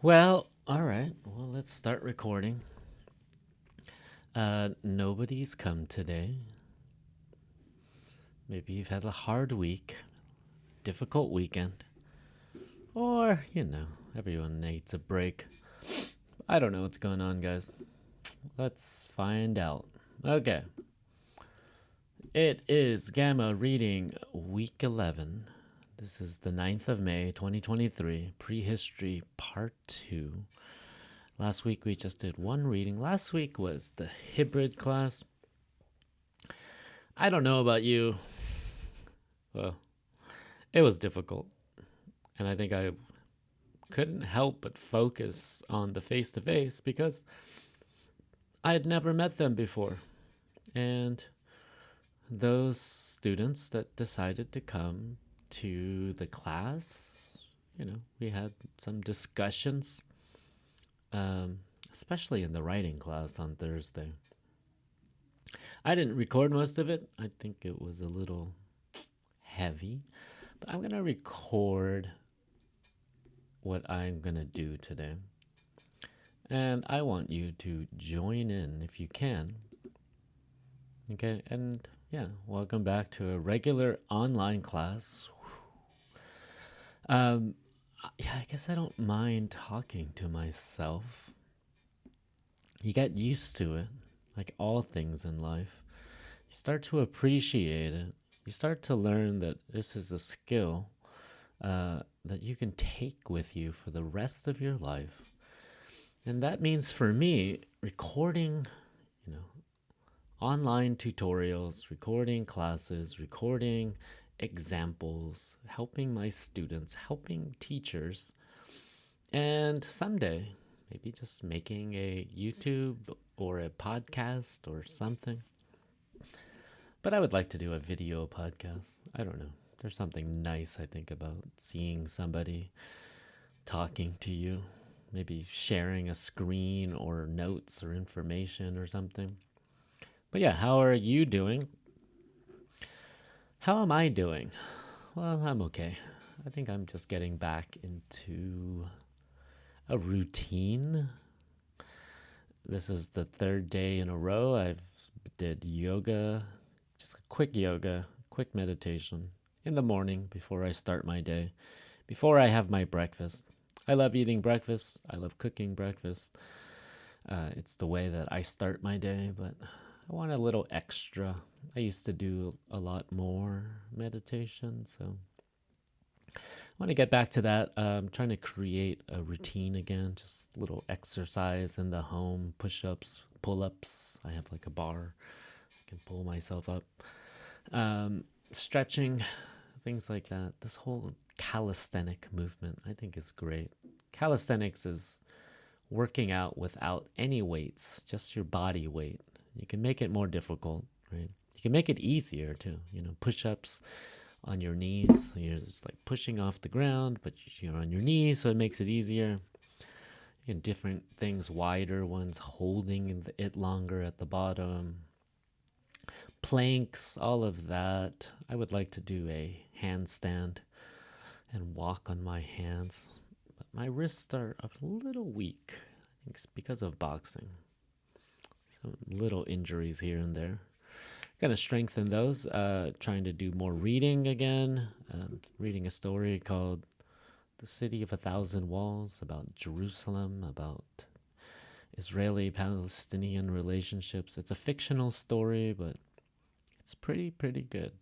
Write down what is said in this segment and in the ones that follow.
Well, all right. Well, let's start recording. Nobody's come today. Maybe you've had a hard week, difficult weekend, or, everyone needs a break. I don't know what's going on, guys. Let's find out. Okay. It is Gamma reading week 11. This is the 9th of May, 2023, Prehistory Part 2. Last week we just did one reading. Last week was the hybrid class. I don't know about you. Well, it was difficult. And I think I couldn't help but focus on the face to face because I had never met them before. And those students that decided to come to the class, we had some discussions, especially in the writing class on Thursday. I didn't record most of it. I think it was a little heavy, but I'm going to record what I'm going to do today. And I want you to join in if you can. Okay, and yeah, welcome back to a regular online class. I guess I don't mind talking to myself. You get used to it, like all things in life. You start to appreciate it. You start to learn that this is a skill that you can take with you for the rest of your life. And that means for me, recording, online tutorials, recording classes, recording examples, helping my students, helping teachers, and someday maybe just making a YouTube or a podcast or something. But I would like to do a video podcast. I don't know. There's something nice, I think, about seeing somebody talking to you, maybe sharing a screen or notes or information or something. But yeah, how are you doing? How am I doing? Well, I'm okay. I think I'm just getting back into a routine. This is the third day in a row I've did yoga, just a quick meditation in the morning before I start my day, before I have my breakfast. I love eating breakfast. I love cooking breakfast. It's the way that I start my day, but I want a little extra. I used to do a lot more meditation, so I want to get back to that. I'm trying to create a routine again, just little exercise in the home, push-ups, pull-ups. I have like a bar. I can pull myself up. Stretching, things like that. This whole calisthenic movement, I think is great. Calisthenics is working out without any weights, just your body weight. You can make it more difficult, right? You can make it easier too. Push-ups on your knees. You're just like pushing off the ground, but you're on your knees, so it makes it easier. Different things, wider ones, holding it longer at the bottom. Planks, all of that. I would like to do a handstand and walk on my hands. But my wrists are a little weak. I think it's because of boxing. Some little injuries here and there. Gonna strengthen those. Trying to do more reading again. Reading a story called The City of a Thousand Walls about Jerusalem, about Israeli-Palestinian relationships. It's a fictional story, but it's pretty good.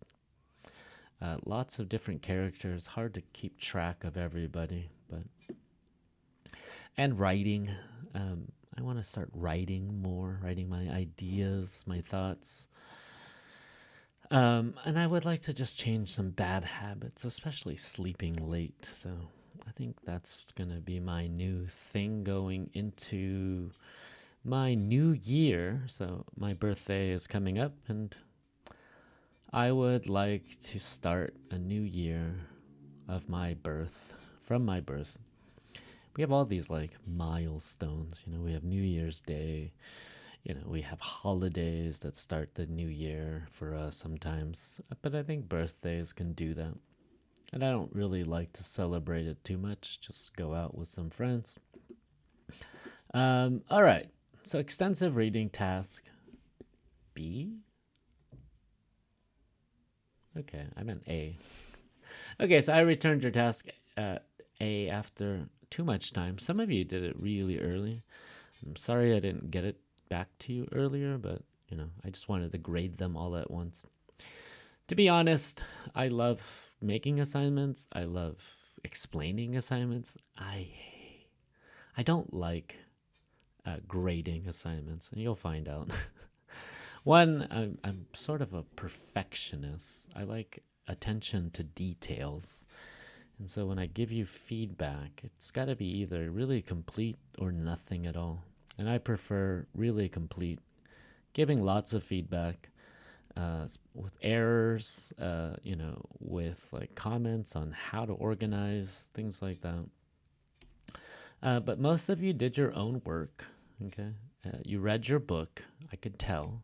Lots of different characters. Hard to keep track of everybody, but and writing. I want to start writing more, writing my ideas, my thoughts. And I would like to just change some bad habits, especially sleeping late. So I think that's going to be my new thing going into my new year. So my birthday is coming up, and I would like to start a new year of my birth, from my birth. We have all these like milestones. We have New Year's Day. We have holidays that start the new year for us sometimes, but I think birthdays can do that. And I don't really like to celebrate it too much, just go out with some friends. All right. So extensive reading task B. Okay, I meant A. Okay, so I returned your task A after too much time. Some of you did it really early. I'm sorry I didn't get it back to you earlier, but I just wanted to grade them all at once. To be honest, I love making assignments. I love explaining assignments. I don't like grading assignments, and you'll find out. One, I'm sort of a perfectionist. I like attention to details. And so when I give you feedback, it's got to be either really complete or nothing at all. And I prefer really complete, giving lots of feedback with errors, with like comments on how to organize, things like that. But most of you did your own work, okay? You read your book, I could tell.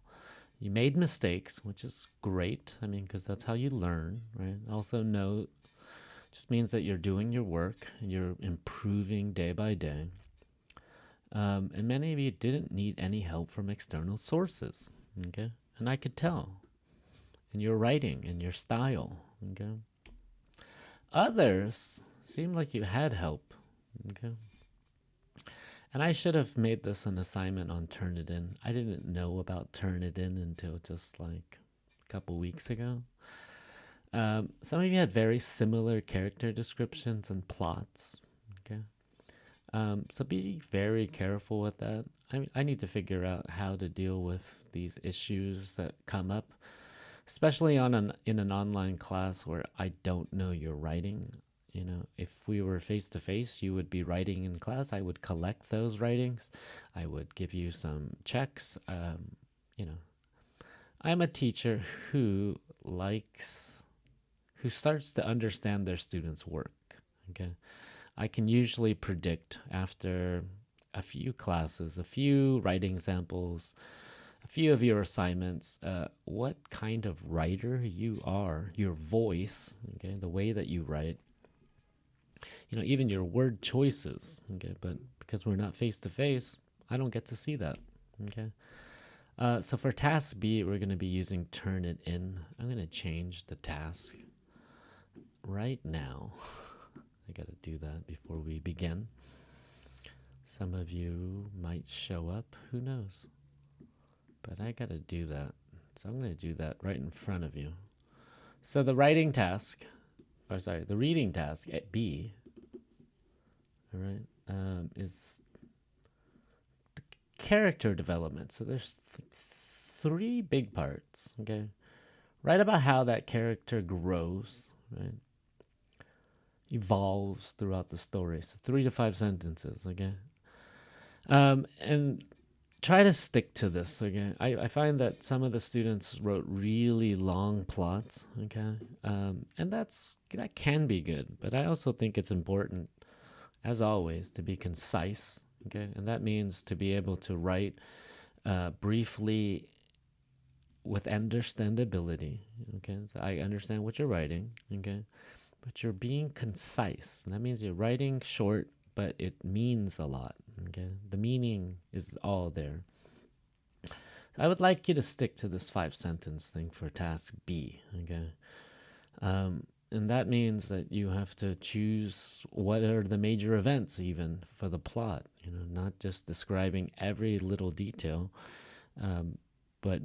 You made mistakes, which is great. I mean, because that's how you learn, right? Also, know just means that you're doing your work and you're improving day by day. And many of you didn't need any help from external sources, okay? And I could tell in your writing and your style, okay? Others seemed like you had help, okay? And I should have made this an assignment on Turnitin. I didn't know about Turnitin until just like a couple weeks ago. Some of you had very similar character descriptions and plots. Okay. So be very careful with that. I need to figure out how to deal with these issues that come up, especially in an online class where I don't know your writing. If we were face to face, you would be writing in class. I would collect those writings. I would give you some checks. You know, I'm a teacher who starts to understand their students' work. Okay, I can usually predict after a few classes, a few writing samples, a few of your assignments, what kind of writer you are, your voice, okay, the way that you write, even your word choices, okay, but because we're not face to face, I don't get to see that, okay. So for task B, we're going to be using Turnitin. I'm going to change the task right now. I got to do that before we begin. Some of you might show up, who knows? But I got to do that. So I'm going to do that right in front of you. So the reading task at B, all right, is the character development. So there's three big parts, okay? Write about how that character grows, right? Evolves throughout the story. So 3 to 5 sentences, okay? And try to stick to this, okay? I find that some of the students wrote really long plots, okay? And that can be good, but I also think it's important, as always, to be concise, okay? And that means to be able to write briefly with understandability, okay? So I understand what you're writing, okay? But you're being concise. And that means you're writing short, but it means a lot, okay? The meaning is all there. I would like you to stick to this 5-sentence thing for task B, okay? And that means that you have to choose what are the major events even for the plot, not just describing every little detail, but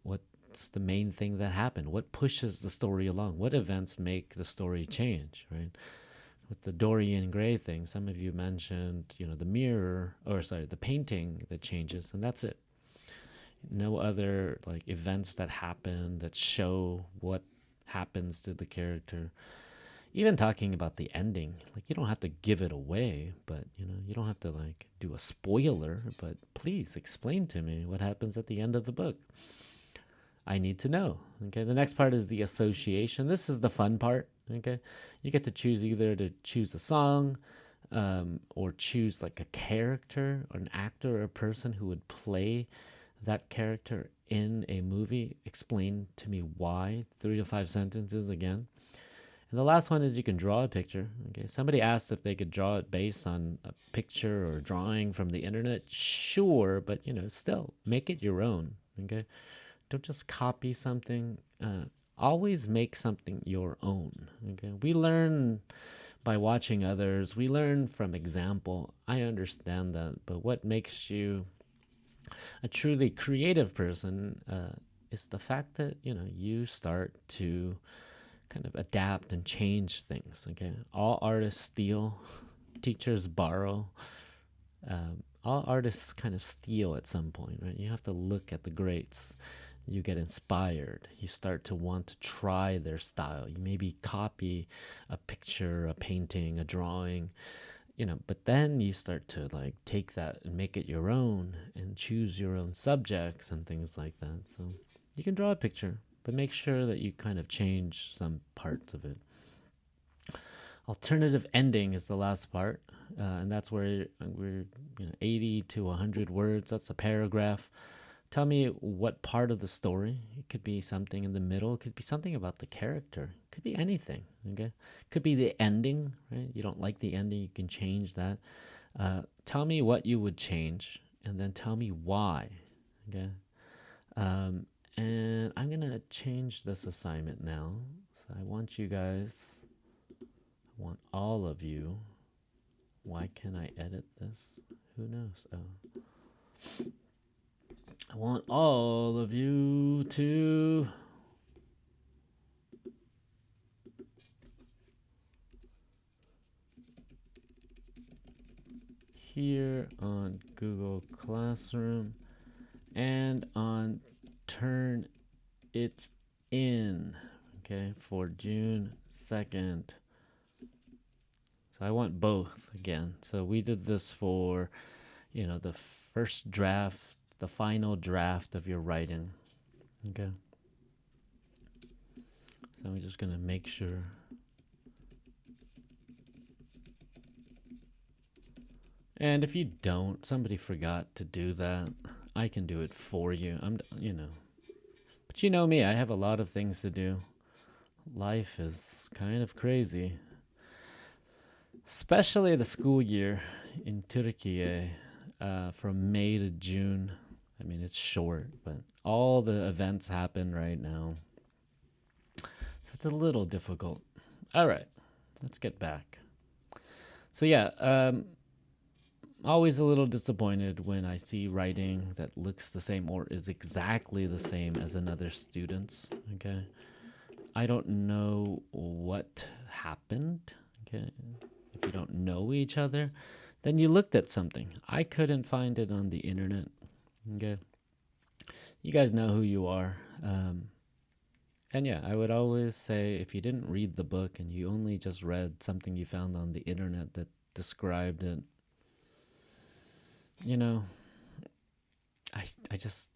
what's the main thing that happened? What pushes the story along? What events make the story change, right? With the Dorian Gray thing, some of you mentioned, the painting that changes, and that's it. No other like events that happen that show what happens to the character. Even talking about the ending, like you don't have to give it away, but you don't have to like do a spoiler, but please explain to me what happens at the end of the book. I need to know. Okay, the next part is the association. This is the fun part. Okay, you get to choose either to choose a song, or choose like a character or an actor or a person who would play that character in a movie. Explain to me why. 3 to 5 sentences again. And the last one is you can draw a picture. Okay. Somebody asked if they could draw it based on a picture or drawing from the internet. Sure, but still make it your own. Okay. Don't just copy something. Always make something your own. Okay. We learn by watching others. We learn from example. I understand that, but what makes you a truly creative person is the fact that you start to kind of adapt and change things. Okay, all artists steal, teachers borrow. All artists kind of steal at some point, right? You have to look at the greats. You get inspired. You start to want to try their style. You maybe copy a picture, a painting, a drawing, but then you start to like take that and make it your own and choose your own subjects and things like that. So you can draw a picture, but make sure that you kind of change some parts of it. Alternative ending is the last part, and that's where we're 80 to 100 words. That's a paragraph. Tell me what part of the story. It could be something in the middle. It could be something about the character. It could be anything. Okay. Could be the ending. Right. You don't like the ending. You can change that. Tell me what you would change, and then tell me why. Okay. And I'm gonna change this assignment now. So I want you guys. I want all of you. Why can't I edit this? Who knows? Oh. I want all of you to here on Google Classroom and on Turn It In, okay, for June 2nd. So I want both again. So we did this for, the first draft, the final draft of your writing. Okay. So I'm just going to make sure. And if you don't, somebody forgot to do that, I can do it for you. But you know me, I have a lot of things to do. Life is kind of crazy. Especially the school year in Turkey, from May to June. I mean, it's short, but all the events happen right now. So it's a little difficult. All right, let's get back. So yeah, always a little disappointed when I see writing that looks the same or is exactly the same as another student's. Okay, I don't know what happened. Okay, if you don't know each other, then you looked at something. I couldn't find it on the internet. Okay, you guys know who you are. And yeah, I would always say if you didn't read the book and you only just read something you found on the internet that described it, I just,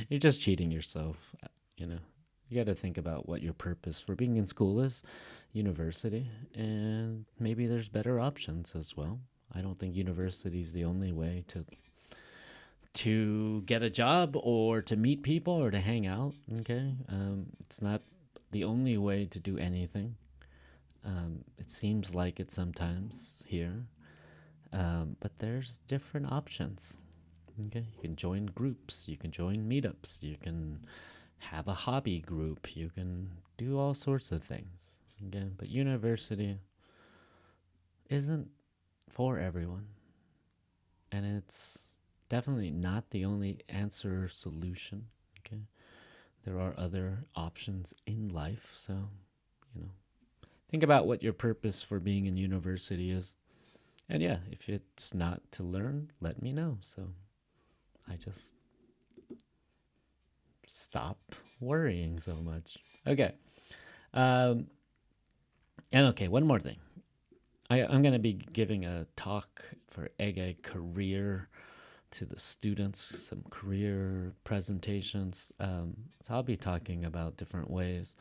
you're just cheating yourself. You got to think about what your purpose for being in school is, university, and maybe there's better options as well. I don't think university is the only way to get a job or to meet people or to hang out. Okay, it's not the only way to do anything. It seems like it sometimes here, but there's different options. Okay, you can join groups, you can join meetups, you can have a hobby group, you can do all sorts of things. Again, but university isn't for everyone, and it's definitely not the only answer or solution. Okay, there are other options in life, so think about what your purpose for being in university is. And yeah, if it's not to learn, let me know. So I just stop worrying so much. Okay. And okay, one more thing. I'm going to be giving a talk for Ege Career to the students, some career presentations. So I'll be talking about different ways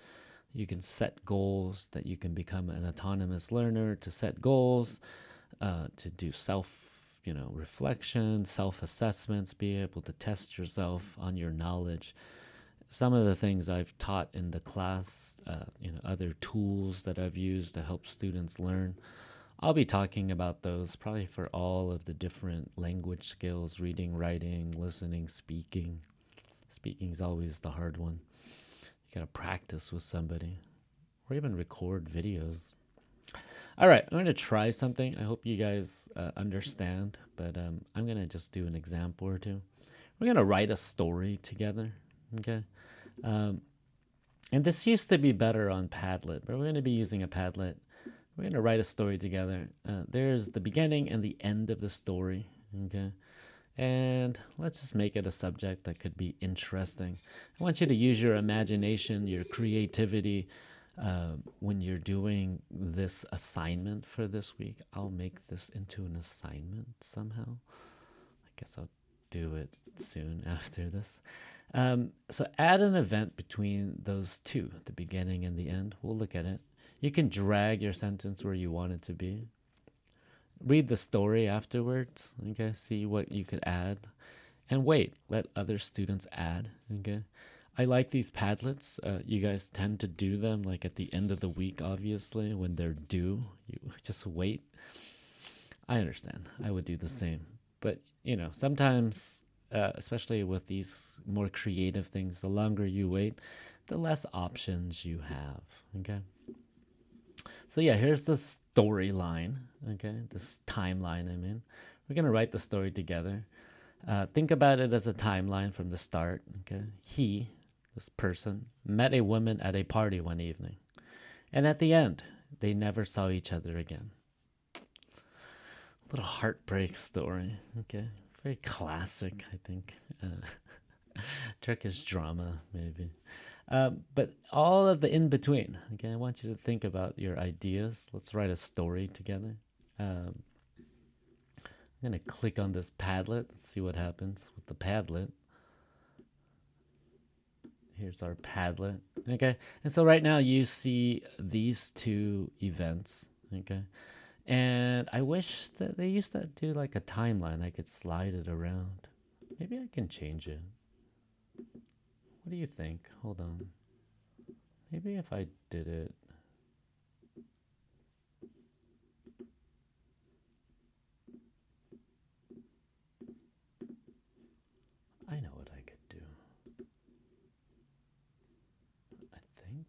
you can set goals, that you can become an autonomous learner, to set goals, to do reflection, self-assessments, be able to test yourself on your knowledge. some of the things I've taught in the class, other tools that I've used to help students learn. I'll be talking about those probably for all of the different language skills: reading, writing, listening, speaking. Speaking is always the hard one. You gotta practice with somebody or even record videos. All right, I'm gonna try something. I hope you guys understand, but I'm gonna just do an example or two. We're gonna write a story together, okay? Um, and this used to be better on Padlet, but we're gonna be using a Padlet. We're gonna write a story together. There's the beginning and the end of the story, okay? And let's just make it a subject that could be interesting. I want you to use your imagination, your creativity when you're doing this assignment for this week. I'll make this into an assignment somehow. I guess I'll do it soon after this. So add an event between those two, the beginning and the end. We'll look at it. You can drag your sentence where you want it to be. Read the story afterwards, okay? See what you could add. And wait, let other students add, okay? I like these Padlets. You guys tend to do them like at the end of the week, obviously, when they're due. You just wait. I understand. I would do the same. But, sometimes, especially with these more creative things, the longer you wait, the less options you have, okay? So yeah, here's the storyline, okay? This timeline, I mean. We're going to write the story together. Think about it as a timeline from the start, okay? He, this person, met a woman at a party one evening. And at the end, they never saw each other again. Little heartbreak story, okay? Very classic, I think. Turkish drama, maybe. But all of the in between, okay? I want you to think about your ideas. Let's write a story together. I'm going to click on this Padlet, see what happens with the Padlet. Here's our Padlet, okay? And so right now you see these two events, okay? And I wish that they used to do like a timeline. I could slide it around. Maybe I can change it. What do you think? Hold on. Maybe if I did it. I know what I could do. I think.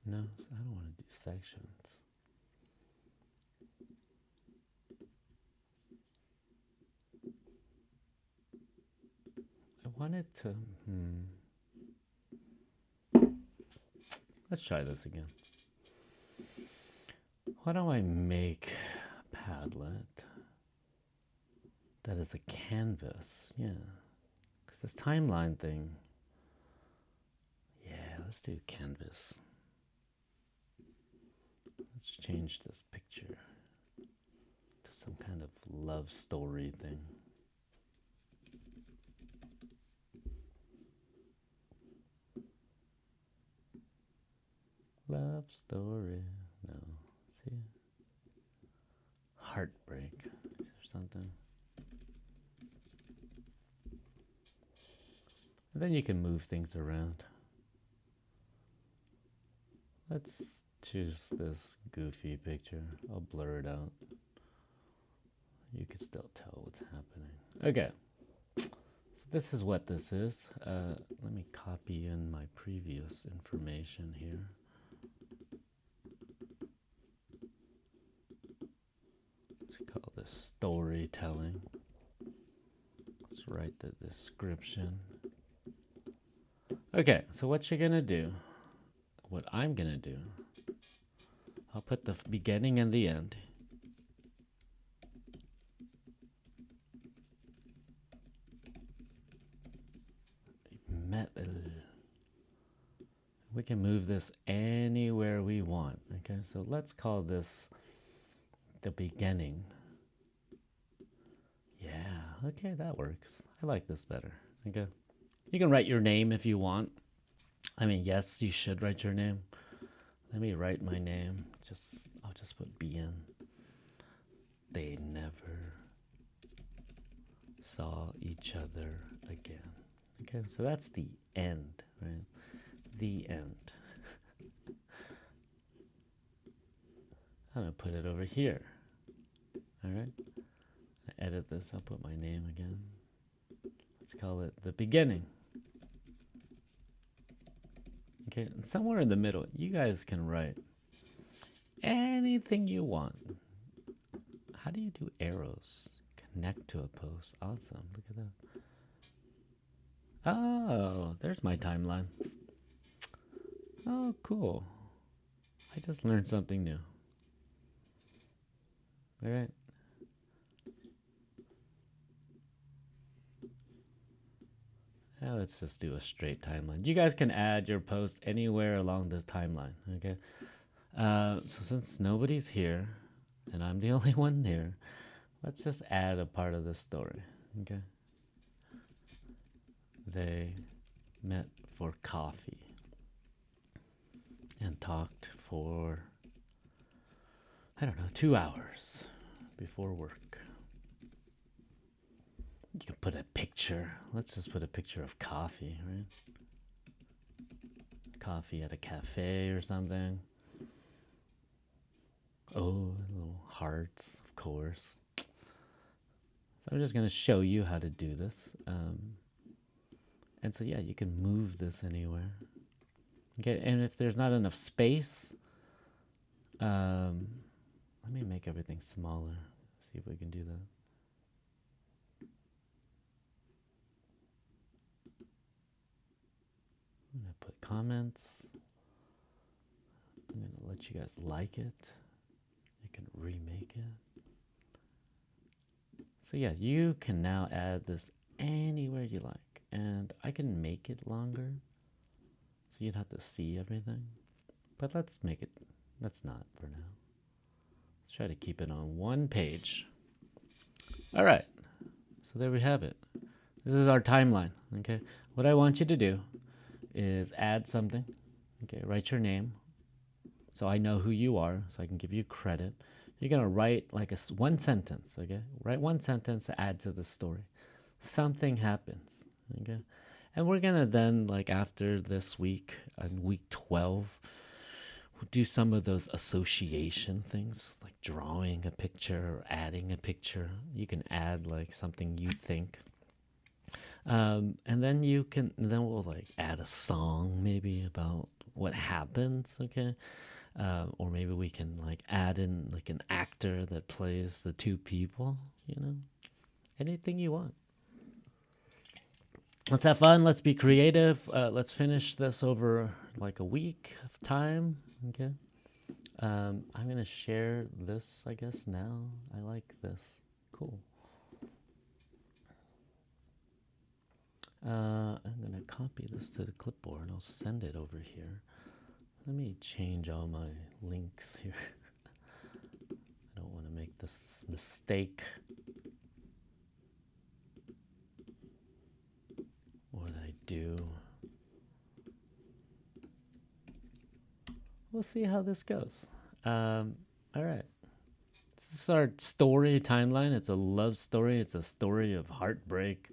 No, I don't want to do sections. I wanted to. Let's try this again. Why don't I make a Padlet that is a canvas? Yeah. Because this timeline thing. Yeah, let's do canvas. Let's change this picture to some kind of love story thing. Love story. No. See? Heartbreak or something. And then you can move things around. Let's choose this goofy picture. I'll blur it out. You can still tell what's happening. Okay. So this is what this is. Let me copy in my previous information here. Let's call this storytelling. Let's write the description. Okay, so what you're gonna do, what I'm gonna do, I'll put the beginning and the end. We can move this anywhere we want. Okay, so let's call this the beginning. Yeah, okay, that works. I like this better. Okay. You can write your name if you want. I mean, yes, you should write your name. Let me write my name. I'll I'll just put BN. They never saw each other again. Okay, so that's the end, right? The end. I'm gonna put it over here. All right. I edit this. I'll put my name again. Let's call it the beginning. Okay, and somewhere in the middle, you guys can write anything you want. How do you do arrows? Connect to a post. Awesome. Look at that. Oh, there's my timeline. Oh, cool. I just learned something new. All right. Now let's just do a straight timeline. You guys can add your post anywhere along this timeline, okay? So since nobody's here, and I'm the only one here, let's just add a part of the story, okay? They met for coffee and talked for, I don't know, 2 hours before work. You can put a picture. Let's just put a picture of coffee, right? Coffee at a cafe or something. Oh, little hearts, of course. So I'm just going to show you how to do this. And so, yeah, you can move this anywhere. Okay, and if there's not enough space, let me make everything smaller. See if we can do that. I'm going to put comments. I'm going to let you guys like it. You can remake it. So yeah, you can now add this anywhere you like. And I can make it longer, so you'd have to see everything. But let's make it, let's not for now. Let's try to keep it on one page. All right, so there we have it. This is our timeline, okay? What I want you to do is add something, okay? Write your name, so I know who you are, so I can give you credit. You're gonna write like one sentence, okay? Write one sentence to add to the story. Something happens, okay? And we're gonna then, like after this week, on week 12, we'll do some of those association things, like drawing a picture or adding a picture. You can add like something you think. And then we'll like add a song maybe about what happens, okay? Or maybe we can like add in like an actor that plays the two people, you know? Anything you want. Let's have fun. Let's be creative. Let's finish this over like a week of time, okay? I'm going to share this, I guess, now. I like this. Cool. I'm going to copy this to the clipboard. I'll send it over here. Let me change all my links here. I don't want to make this mistake. What I do. We'll see how this goes. All right. This is our story timeline. It's a love story. It's a story of heartbreak.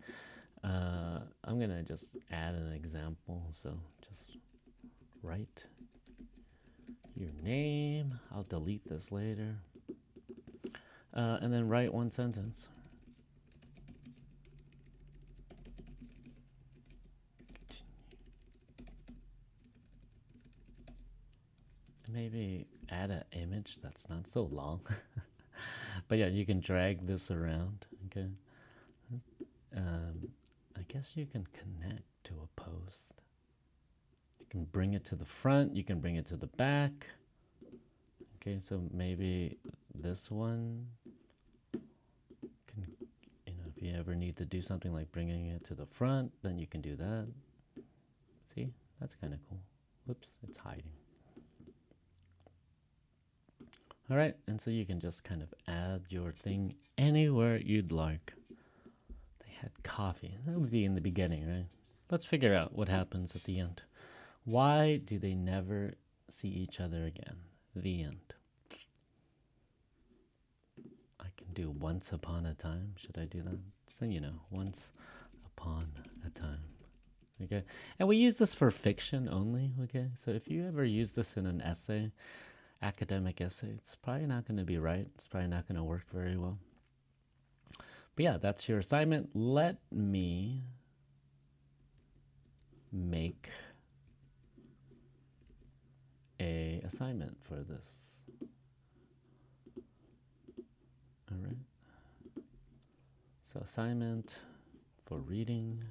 I'm going to just add an example. So just write your name. I'll delete this later. And then write one sentence. Maybe add an image that's not so long. But yeah, you can drag this around, okay? I guess you can connect to a post. You can bring it to the front, you can bring it to the back. Okay, so maybe this one can, you know, if you ever need to do something like bringing it to the front, then you can do that. See, that's kind of cool. Whoops, it's hiding. All right, and so you can just kind of add your thing anywhere you'd like. They had coffee. That would be in the beginning, right? Let's figure out what happens at the end. Why do they never see each other again? The end. do once upon a time. Should I do that? So, you know, once upon a time. Okay. And we use this for fiction only. Okay. So if you ever use this in an essay, academic essay, it's probably not going to be right. It's probably not going to work very well. But yeah, that's your assignment. Let me make a assignment for this. All right. So assignment for reading,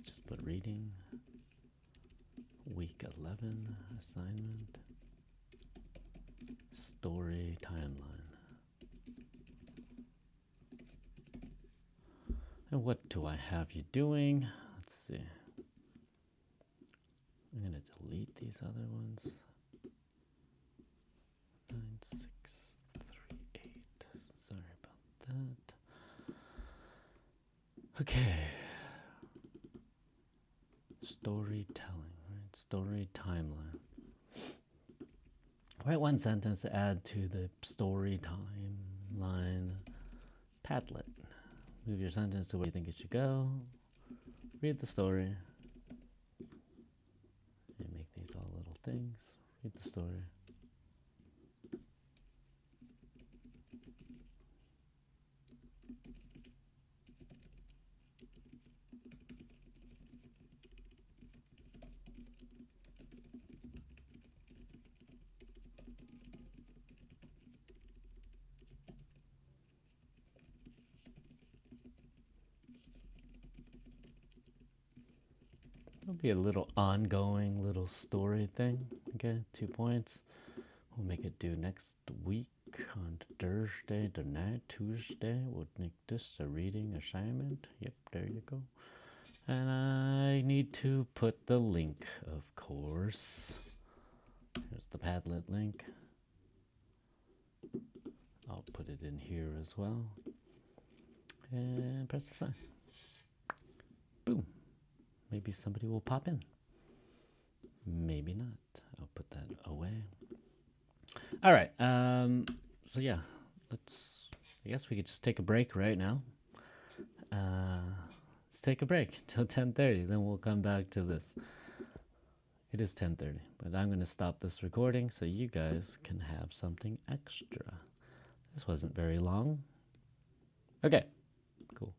just put reading, week 11 assignment, story timeline. And what do I have you doing? Let's see. I'm going to delete these other ones. 9, 6, 3, 8. Sorry about that. Okay. Storytelling, right? Story timeline. Write one sentence to add to the story timeline Padlet. Move your sentence to where you think it should go. Read the story. And make these all little things. Read the story. It'll be a little ongoing little story thing. Okay, 2 points. We'll make it due next week on Thursday the night. Tuesday, we'll make this a reading assignment. Yep, there you go. And I need to put the link, of course. Here's the Padlet link. I'll put it in here as well. And press the sign. Boom. Maybe somebody will pop in. Maybe not. I'll put that away. All right. So yeah, I guess we could just take a break right now. Let's take a break till 10:30. Then we'll come back to this. It is 10:30, but I'm going to stop this recording so you guys can have something extra. This wasn't very long. Okay, cool.